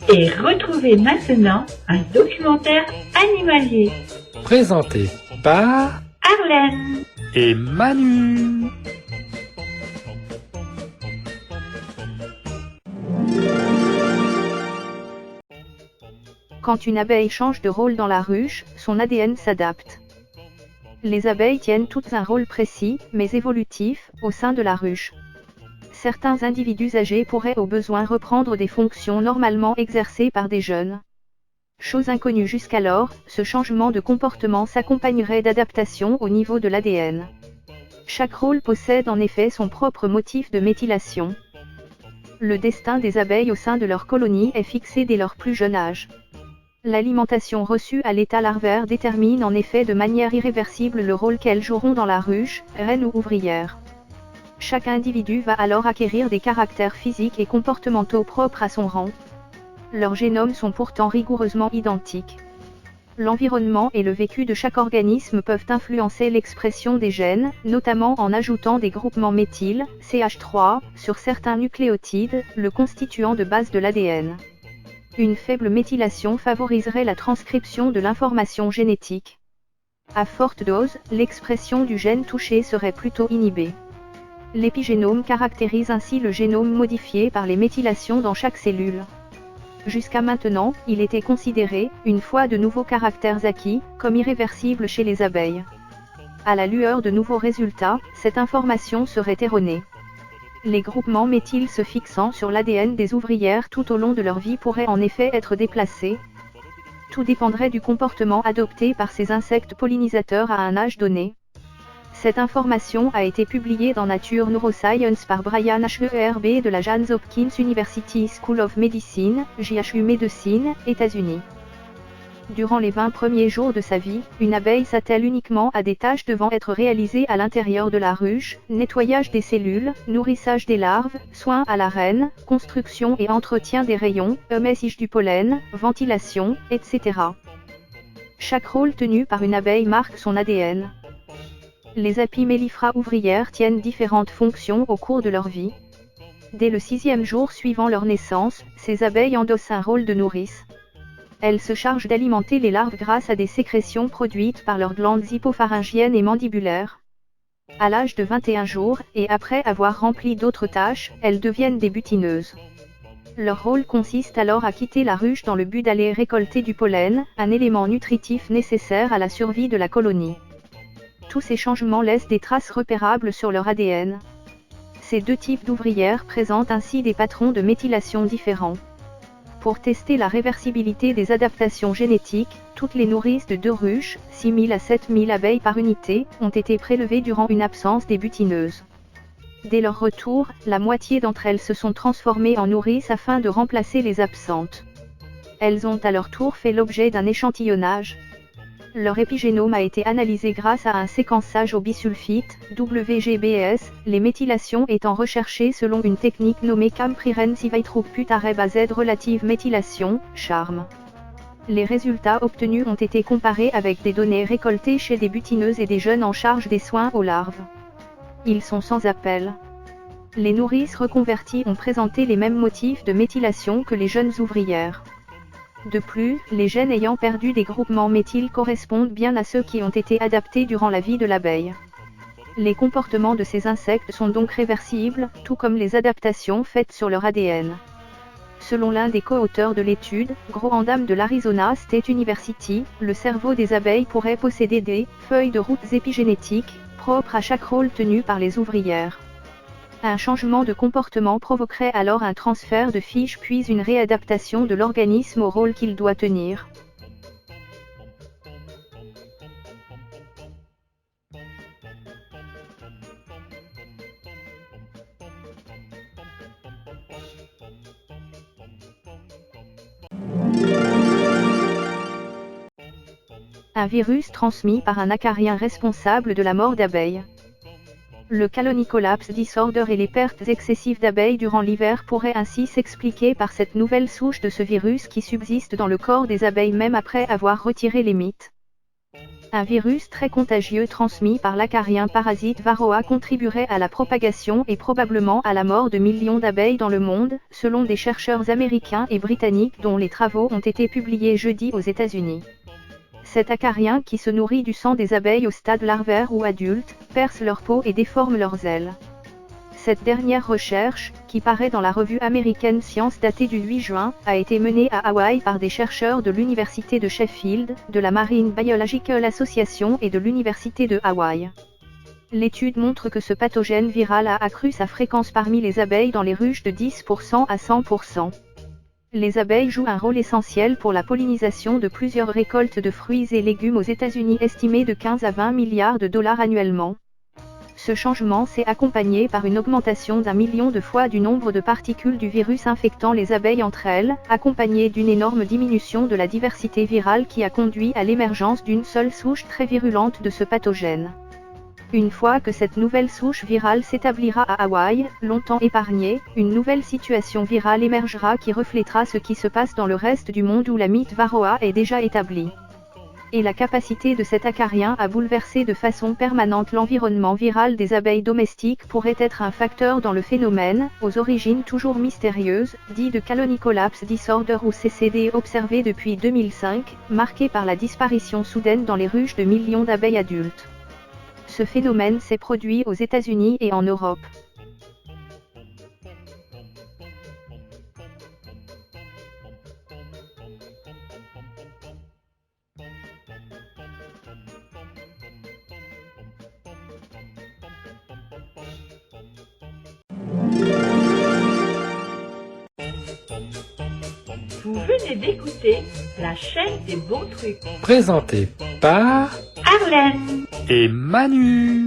Et retrouvez maintenant un documentaire animalier. Présenté par Arlène et Manu. Quand une abeille change de rôle dans la ruche, son ADN s'adapte. Les abeilles tiennent toutes un rôle précis, mais évolutif, au sein de la ruche. Certains individus âgés pourraient au besoin reprendre des fonctions normalement exercées par des jeunes. Chose inconnue jusqu'alors, ce changement de comportement s'accompagnerait d'adaptation au niveau de l'ADN. Chaque rôle possède en effet son propre motif de méthylation. Le destin des abeilles au sein de leur colonie est fixé dès leur plus jeune âge. L'alimentation reçue à l'état larvaire détermine en effet de manière irréversible le rôle qu'elles joueront dans la ruche, reine ou ouvrière. Chaque individu va alors acquérir des caractères physiques et comportementaux propres à son rang. Leurs génomes sont pourtant rigoureusement identiques. L'environnement et le vécu de chaque organisme peuvent influencer l'expression des gènes, notamment en ajoutant des groupements méthyle, CH3, sur certains nucléotides, le constituant de base de l'ADN. Une faible méthylation favoriserait la transcription de l'information génétique. À forte dose, l'expression du gène touché serait plutôt inhibée. L'épigénome caractérise ainsi le génome modifié par les méthylations dans chaque cellule. Jusqu'à maintenant, il était considéré, une fois de nouveaux caractères acquis, comme irréversible chez les abeilles. À la lueur de nouveaux résultats, cette information serait erronée. Les groupements méthyles se fixant sur l'ADN des ouvrières tout au long de leur vie pourraient en effet être déplacés. Tout dépendrait du comportement adopté par ces insectes pollinisateurs à un âge donné. Cette information a été publiée dans Nature Neuroscience par Brian Herb de la Johns Hopkins University School of Medicine, JHU Médecine, États-Unis. Durant les 20 premiers jours de sa vie, une abeille s'attelle uniquement à des tâches devant être réalisées à l'intérieur de la ruche, nettoyage des cellules, nourrissage des larves, soins à la reine, construction et entretien des rayons, émissage du pollen, ventilation, etc. Chaque rôle tenu par une abeille marque son ADN. Les apis mellifera ouvrières tiennent différentes fonctions au cours de leur vie. Dès le 6e jour suivant leur naissance, ces abeilles endossent un rôle de nourrice. Elles se chargent d'alimenter les larves grâce à des sécrétions produites par leurs glandes hypopharyngiennes et mandibulaires. À l'âge de 21 jours, et après avoir rempli d'autres tâches, elles deviennent des butineuses. Leur rôle consiste alors à quitter la ruche dans le but d'aller récolter du pollen, un élément nutritif nécessaire à la survie de la colonie. Tous ces changements laissent des traces repérables sur leur ADN. Ces deux types d'ouvrières présentent ainsi des patrons de méthylation différents. Pour tester la réversibilité des adaptations génétiques, toutes les nourrices de 2 ruches, 6000 à 7000 abeilles par unité, ont été prélevées durant une absence des butineuses. Dès leur retour, la moitié d'entre elles se sont transformées en nourrices afin de remplacer les absentes. Elles ont à leur tour fait l'objet d'un échantillonnage. Leur épigénome a été analysé grâce à un séquençage au bisulfite, WGBS, les méthylations étant recherchées selon une technique nommée Campriren-Civaitruc-Put-Areb-AZ relative méthylation, CHARM. Les résultats obtenus ont été comparés avec des données récoltées chez des butineuses et des jeunes en charge des soins aux larves. Ils sont sans appel. Les nourrices reconverties ont présenté les mêmes motifs de méthylation que les jeunes ouvrières. De plus, les gènes ayant perdu des groupements méthyle correspondent bien à ceux qui ont été adaptés durant la vie de l'abeille. Les comportements de ces insectes sont donc réversibles, tout comme les adaptations faites sur leur ADN. Selon l'un des co-auteurs de l'étude, Groandam de l'Arizona State University, le cerveau des abeilles pourrait posséder des feuilles de routes épigénétiques, propres à chaque rôle tenu par les ouvrières. Un changement de comportement provoquerait alors un transfert de fiches puis une réadaptation de l'organisme au rôle qu'il doit tenir. Un virus transmis par un acarien responsable de la mort d'abeilles. Le colony collapse disorder et les pertes excessives d'abeilles durant l'hiver pourraient ainsi s'expliquer par cette nouvelle souche de ce virus qui subsiste dans le corps des abeilles même après avoir retiré les mites. Un virus très contagieux transmis par l'acarien parasite Varroa contribuerait à la propagation et probablement à la mort de millions d'abeilles dans le monde, selon des chercheurs américains et britanniques dont les travaux ont été publiés jeudi aux États-Unis. Cet acarien qui se nourrit du sang des abeilles au stade larvaire ou adulte, perce leur peau et déforme leurs ailes. Cette dernière recherche, qui paraît dans la revue américaine Science datée du 8 juin, a été menée à Hawaï par des chercheurs de l'Université de Sheffield, de la Marine Biological Association et de l'Université de Hawaï. L'étude montre que ce pathogène viral a accru sa fréquence parmi les abeilles dans les ruches de 10% à 100%. Les abeilles jouent un rôle essentiel pour la pollinisation de plusieurs récoltes de fruits et légumes aux États-Unis estimées de 15 à 20 milliards de dollars annuellement. Ce changement s'est accompagné par une augmentation d'1 million de fois du nombre de particules du virus infectant les abeilles entre elles, accompagnée d'une énorme diminution de la diversité virale qui a conduit à l'émergence d'une seule souche très virulente de ce pathogène. Une fois que cette nouvelle souche virale s'établira à Hawaï, longtemps épargnée, une nouvelle situation virale émergera qui reflètera ce qui se passe dans le reste du monde où la mythe Varroa est déjà établie. Et la capacité de cet acarien à bouleverser de façon permanente l'environnement viral des abeilles domestiques pourrait être un facteur dans le phénomène, aux origines toujours mystérieuses, dit de Colony Collapse Disorder ou CCD observé depuis 2005, marqué par la disparition soudaine dans les ruches de millions d'abeilles adultes. Ce phénomène s'est produit aux États-Unis et en Europe. Vous venez d'écouter la chaîne des bons trucs. Présenté par Arlène et Manu.